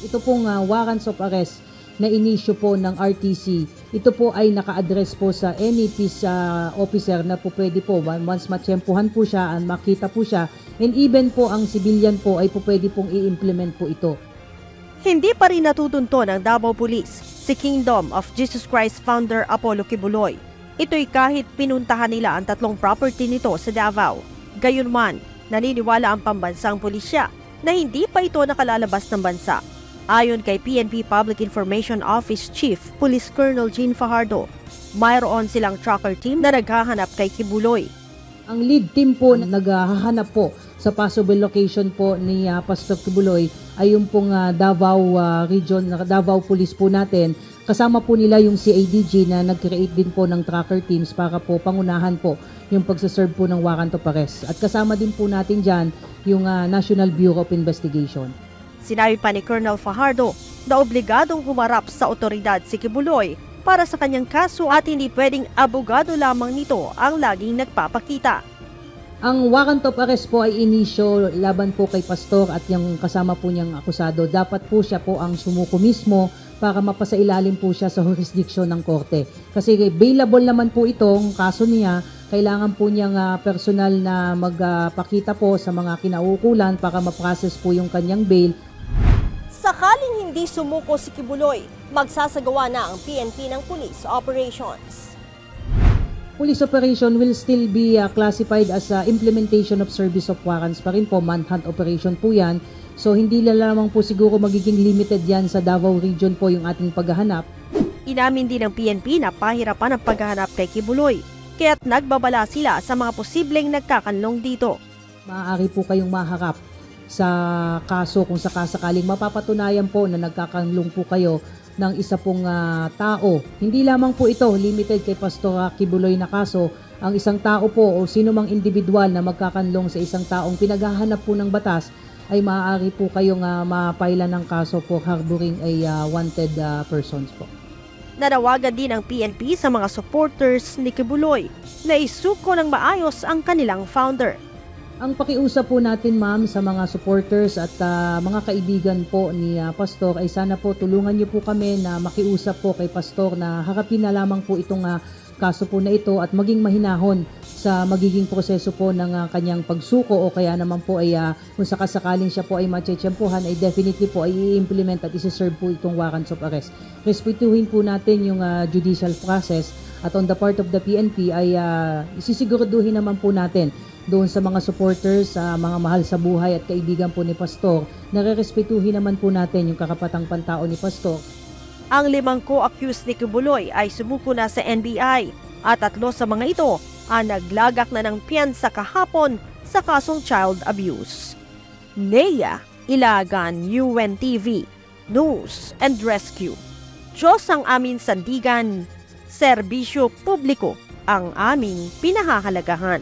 Ito pong warrants of arrest na inisyu po ng RTC, ito po ay naka-address po sa any peace officer na po pwede po once matsyempuhan po siya, makita po siya, and even po ang civilian po ay po pwede pong i-implement po ito. Hindi pa rin natutunto ng Davao Police si Kingdom of Jesus Christ founder Apollo Kibuloy. Ito'y kahit pinuntahan nila ang 3 property nito sa Davao. Gayunman, naniniwala ang pambansang pulisya na hindi pa ito nakalalabas ng bansa. Ayon kay PNP Public Information Office Chief Police Colonel Jean Fajardo, mayroon silang tracker team na naghahanap kay Kibuloy. Ang lead team po na naghahanap po sa possible location po ni Pastor Kibuloy ay yung pong Davao Region, Davao Police po natin. Kasama po nila yung CADG na nag-create din po ng tracker teams para po pangunahan po yung pagsaserve po ng warrant of arrest. At kasama din po natin dyan yung National Bureau of Investigation. Sinabi pa ni Colonel Fajardo na obligadong humarap sa otoridad si Kibuloy para sa kanyang kaso at hindi pwedeng abogado lamang nito ang laging nagpapakita. Ang warrant of arrest po ay inisyo laban po kay Pastor at yung kasama po niyang akusado. Dapat po siya po ang sumuko mismo para mapasailalim po siya sa jurisdiction ng korte. Kasi bailable naman po itong kaso niya, kailangan po niyang personal na magpakita po sa mga kinaukulan para ma-process po yung kanyang bail. Sakaling hindi sumuko si Kibuloy, magsasagawa na ang PNP ng police operations. Police operation will still be classified as implementation of service of warrants pa rin po, manhunt operation po yan. So hindi lamang po siguro magiging limited yan sa Davao Region po yung ating paghahanap. Inamin din ng PNP na pahirapan ang paghahanap kay Kibuloy, kaya't nagbabala sila sa mga posibleng nagkakanlong dito. Maaari po kayong maharap sa kaso kung sakasakaling mapapatunayan po na nagkakanlong po kayo ng isa pong tao. Hindi lamang po ito limited kay Pastor Kibuloy na kaso. Ang isang tao po o sino mang individual na magkakanlong sa isang taong pinaghahanap po ng batas ay maaari po kayong mapailan ng kaso for harboring a wanted persons po. Nanawagan din ang PNP sa mga supporters ni Kibuloy na isuko ng maayos ang kanilang founder. Ang pakiusap po natin, ma'am, sa mga supporters at mga kaibigan po ni Pastor ay sana po tulungan niyo po kami na makiusap po kay Pastor na harapin na lamang po itong kaso po na ito at maging mahinahon sa magiging proseso po ng kanyang pagsuko o kaya naman po ay kung sakasakaling siya po ay matsyempuhan ay definitely po ay i-implement at isi-serve po itong warrants of arrest. Respetuhin po natin yung judicial process at on the part of the PNP ay isisiguraduhin naman po natin doon sa mga supporters, mga mahal sa buhay at kaibigan po ni Pastor, nare-respetuhin naman po natin yung karapatang pantao ni Pastor. Ang 5 co-accused ni Kibuloy ay sumuko na sa NBI at 3 sa mga ito ang naglagak na ng piyansa kahapon sa kasong child abuse. Nea Ilagan, UNTV, News and Rescue. Diyos ang aming sandigan, serbisyo publiko ang aming pinahahalagahan.